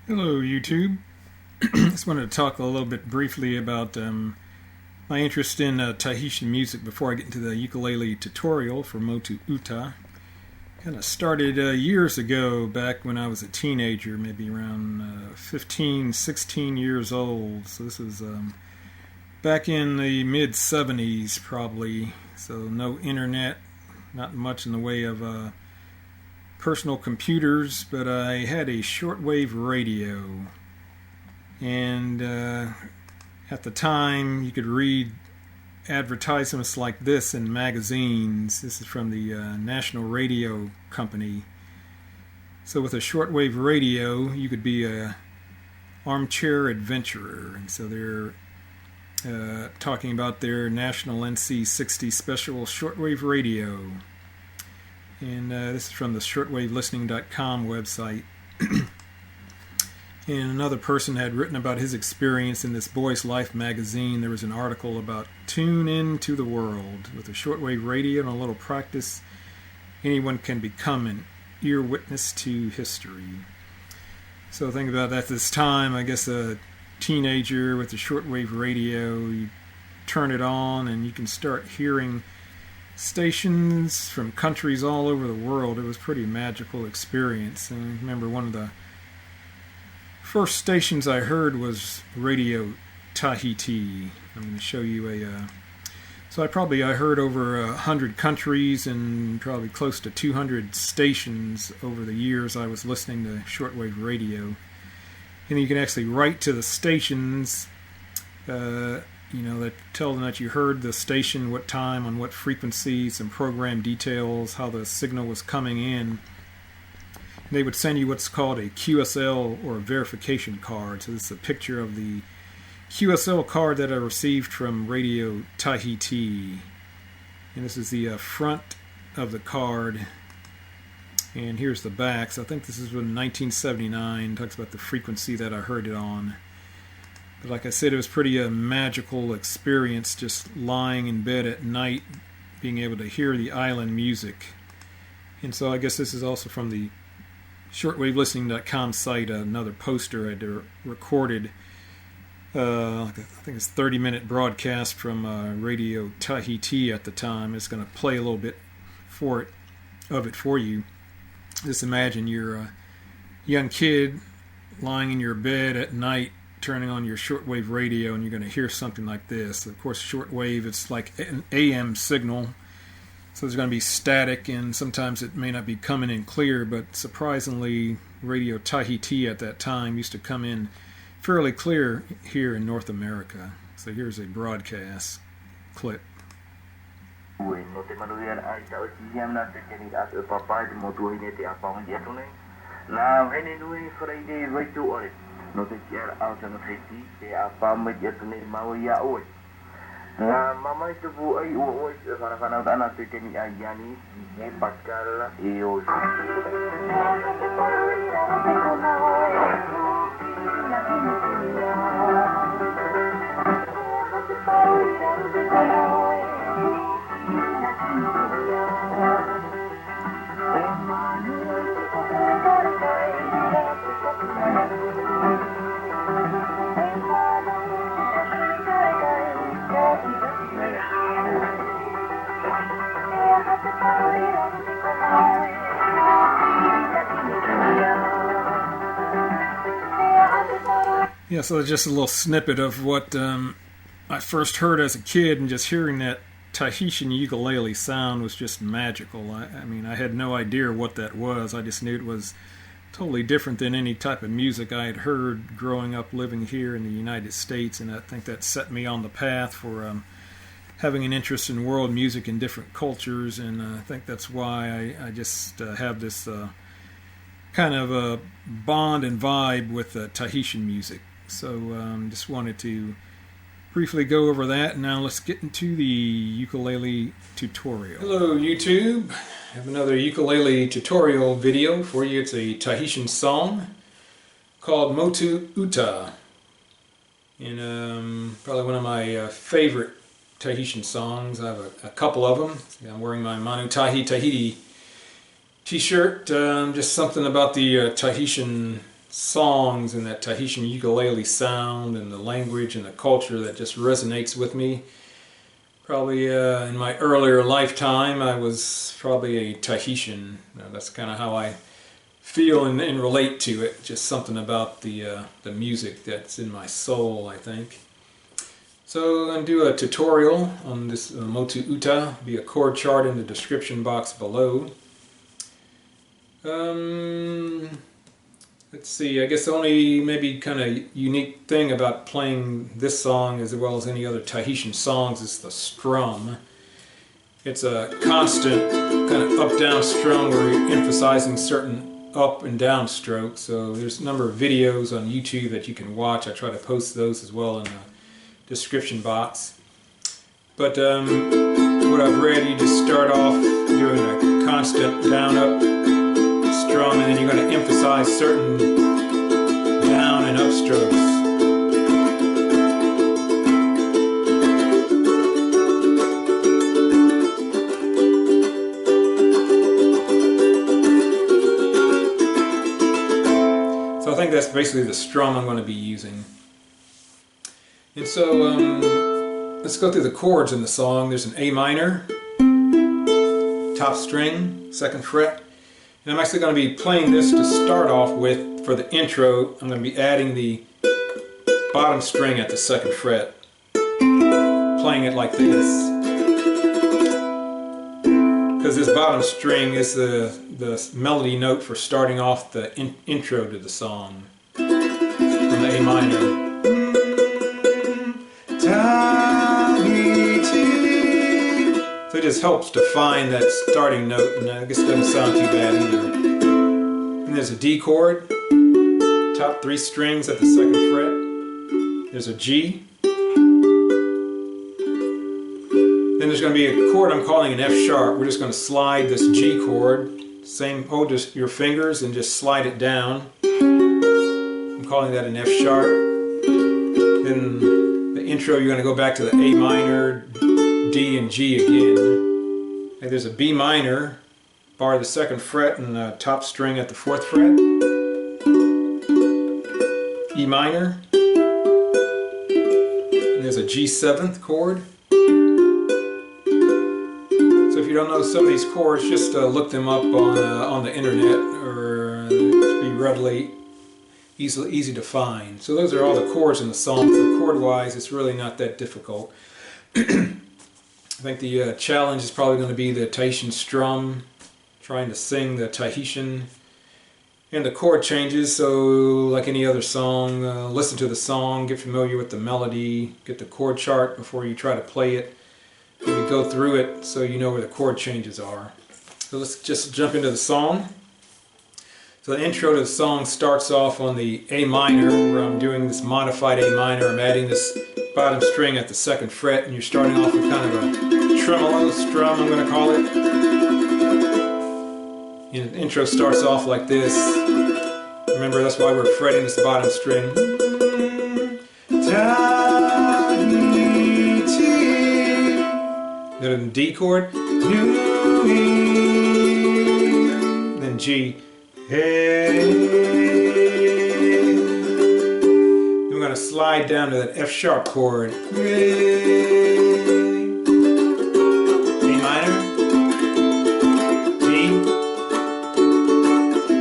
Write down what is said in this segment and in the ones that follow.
Hello YouTube. Just wanted to talk a little bit briefly about my interest in Tahitian music before I get into the ukulele tutorial for Motu Uta. Kind of started years ago, back when I was a teenager, maybe around 15, 16 years old. So this is back in the mid-70s probably. So no internet, not much in the way of personal computers, but I had a shortwave radio, and at the time you could read advertisements like this in magazines. This is from the National Radio Company. So with a shortwave radio you could be a armchair adventurer, and so they're talking about their National NC60 special shortwave radio. And this is from the shortwavelistening.com website. And another person had written about his experience in this Boy's Life magazine. There was an article about tune in to the world. With a shortwave radio and a little practice, anyone can become an ear witness to history. So think about that this time. I guess a teenager with a shortwave radio, you turn it on and you can start hearing stations from countries all over the world. It was a pretty magical experience. And I remember one of the first stations I heard was Radio Tahiti. I'm going to show you so I heard over 100 countries and probably close to 200 stations over the years I was listening to shortwave radio. And you can actually write to the stations, that tell them that you heard the station, what time, on what frequency, some program details, how the signal was coming in. They would send you what's called a QSL or verification card. So this is a picture of the QSL card that I received from Radio Tahiti. And this is the front of the card. And here's the back. So I think this is from 1979. Talks about the frequency that I heard it on. But like I said, it was pretty magical experience, just lying in bed at night, being able to hear the island music. And so I guess this is also from the shortwavelistening.com site, another poster I recorded. I think it's a 30-minute broadcast from Radio Tahiti at the time. It's going to play a little bit of it for you. Just imagine you're a young kid lying in your bed at night, turning on your shortwave radio, and you're going to hear something like this. Of course, shortwave, it's like an AM signal, so there's going to be static, and sometimes it may not be coming in clear, but surprisingly, Radio Tahiti at that time used to come in fairly clear here in North America. So here's a broadcast clip. No te quiero out on the city, they are farmed yet to name Maria Oy. Mamma to go away, Farafana to Kenny Ayani, Pascal, EOS. Yeah, so just a little snippet of what I first heard as a kid, and just hearing that Tahitian ukulele sound was just magical. I mean, I had no idea what that was. I just knew it was totally different than any type of music I had heard growing up living here in the United States, and I think that set me on the path for having an interest in world music and different cultures, and I think that's why I just have this kind of a bond and vibe with Tahitian music. So just wanted to briefly go over that, and now let's get into the ukulele tutorial. Hello YouTube, I have another ukulele tutorial video for you. It's a Tahitian song called Motu Uta, and probably one of my favorite Tahitian songs. I have a couple of them. I'm wearing my Manu Tahiti t-shirt. Just something about the Tahitian songs and that Tahitian ukulele sound and the language and the culture that just resonates with me. Probably in my earlier lifetime I was probably a Tahitian. That's kind of how I feel and relate to it. Just something about the music that's in my soul, I think. So I'm going to do a tutorial on this Motu Uta. Be a chord chart in the description box below. Let's see, I guess the only maybe kind of unique thing about playing this song as well as any other Tahitian songs is the strum. It's a constant kind of up-down strum where you're emphasizing certain up and down strokes. So there's a number of videos on YouTube that you can watch. I try to post those as well in the description box. But what I've read, you just start off doing a constant down-up strum, and then you're going to emphasize certain down and up strokes. So I think that's basically the strum I'm going to be using. And so let's go through the chords in the song. There's an A minor, top string, 2nd fret. And I'm actually going to be playing this to start off with. For the intro, I'm going to be adding the bottom string at the 2nd fret, playing it like this. Because this bottom string is the melody note for starting off the intro to the song from the A minor. So it just helps to find that starting note, and I guess it doesn't sound too bad either. And there's a D chord, top 3 strings at the 2nd fret. There's a G. Then there's going to be a chord I'm calling an F sharp. We're just going to slide this G chord, hold just your fingers and just slide it down. I'm calling that an F sharp. Then the intro, you're going to go back to the A minor, D and G again. And there's a B minor, bar the 2nd fret and the top string at the 4th fret. E minor. And there's a G7th chord. So if you don't know some of these chords, just look them up on the internet, or it'll be readily easy to find. So those are all the chords in the song. So chord-wise, it's really not that difficult. I think the challenge is probably going to be the Tahitian Strum, trying to sing the Tahitian, and the chord changes. So like any other song, listen to the song, get familiar with the melody, get the chord chart before you try to play it. Maybe go through it so you know where the chord changes are. So let's just jump into the song. So the intro to the song starts off on the A minor, where I'm doing this modified A minor. I'm adding this bottom string at the 2nd fret, and you're starting off with kind of a tremolo strum, I'm going to call it. And the intro starts off like this. Remember, that's why we're fretting this bottom string. Then D chord. Then G. Then we're going to slide down to that F sharp chord. A minor, D,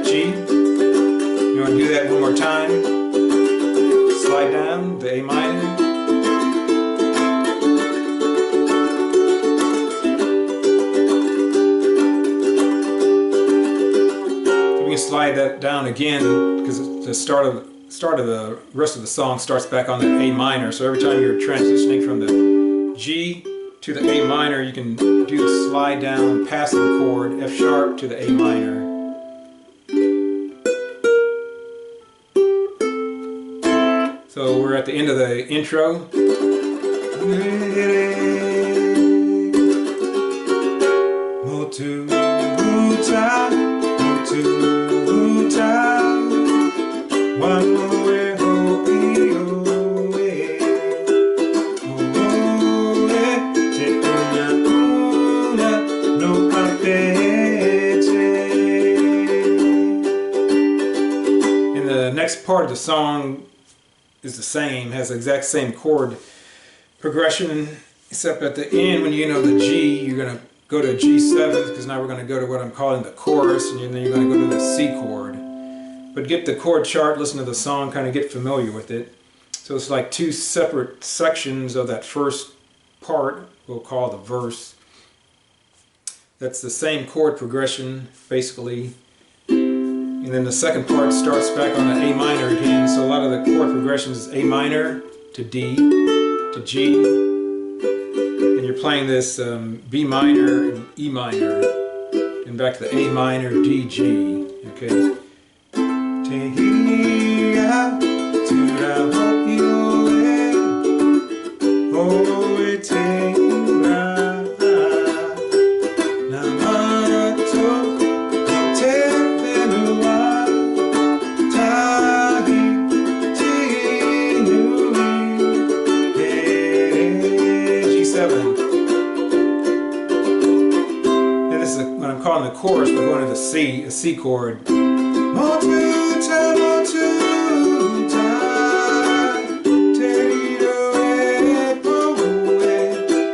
G. You want to do that one more time? Slide down the A minor. Slide that down again, because the start of the rest of the song starts back on the A minor. So every time you're transitioning from the G to the A minor, you can do the slide down passing chord F sharp to the A minor. So we're at the end of the intro. Motu Uta, Motu Uta, one more And the next part of the song is the same, has the exact same chord progression, except at the end when you know the G, you're going to go to G7, because now we're going to go to what I'm calling the chorus, and then you're going to go to the C chord. But get the chord chart, listen to the song, kind of get familiar with it. So it's like two separate sections of that first part, we'll call the verse. That's the same chord progression, basically. And then the second part starts back on the A minor again. So a lot of the chord progressions is A minor to D to G. And you're playing this B minor and E minor. And back to the A minor, D, G. Okay. When I'm calling the chorus, we're going to the C, a C chord. Motu Uta, Motu Uta, Teriro e poe,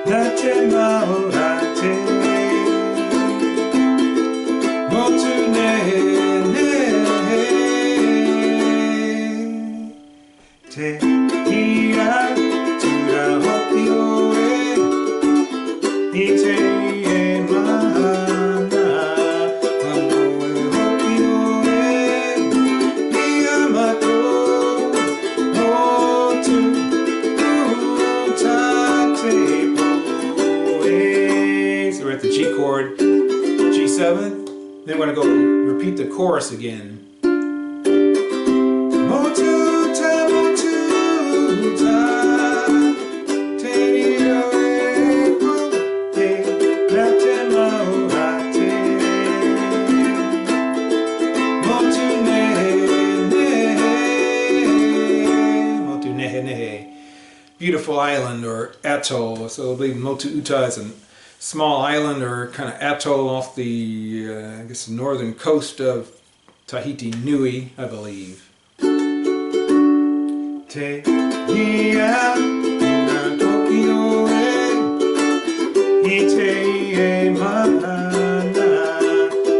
nate maorate, Motu nehe, te hia, tura hopi oe, ite e maha. The G chord, G7, then we're going to go repeat the chorus again. Motu Uta, Motu Uta, Teriro e poe, nate maorate, Motu nehe, Motu nehe nehe. Beautiful island or atoll, so I believe Motu Uta is an small island or kind of atoll off the, I guess, northern coast of Tahiti Nui, I believe. Te hia na Tokyo e, ite e mahana,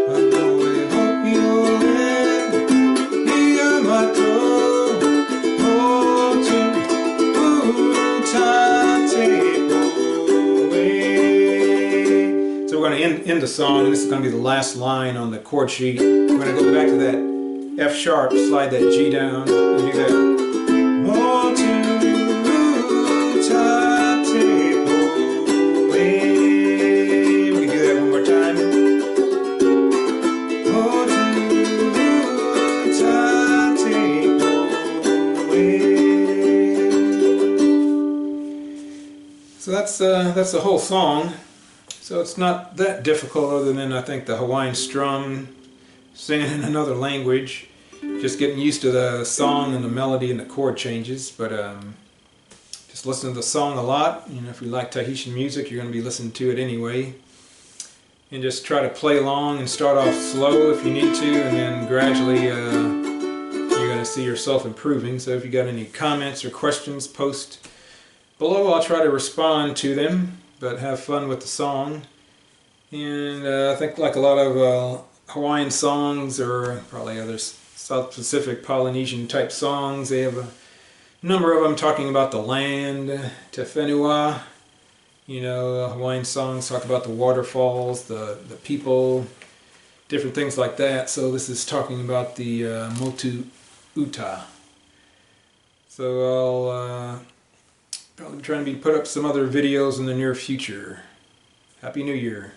aloe hopio e, Yamato, Motu Uta te So we're going to end the song, and this is going to be the last line on the chord sheet. We're going to go back to that F sharp, slide that G down, and do that. Motu Uta te poe. We can do that one more time. Motu Uta te poe. So that's the whole song. So it's not that difficult, other than I think the Hawaiian strum, singing in another language, just getting used to the song and the melody and the chord changes. But just listen to the song a lot. You know, if you like Tahitian music, you're going to be listening to it anyway. And just try to play along and start off slow if you need to, and then gradually you're going to see yourself improving. So if you got any comments or questions, post below. I'll try to respond to them. But have fun with the song. And I think, like a lot of Hawaiian songs, or probably other South Pacific Polynesian type songs, they have a number of them talking about the land, te whenua. You know, Hawaiian songs talk about the waterfalls, the people, different things like that. So this is talking about the Motu Uta. So I'll probably trying to put up some other videos in the near future. Happy New Year.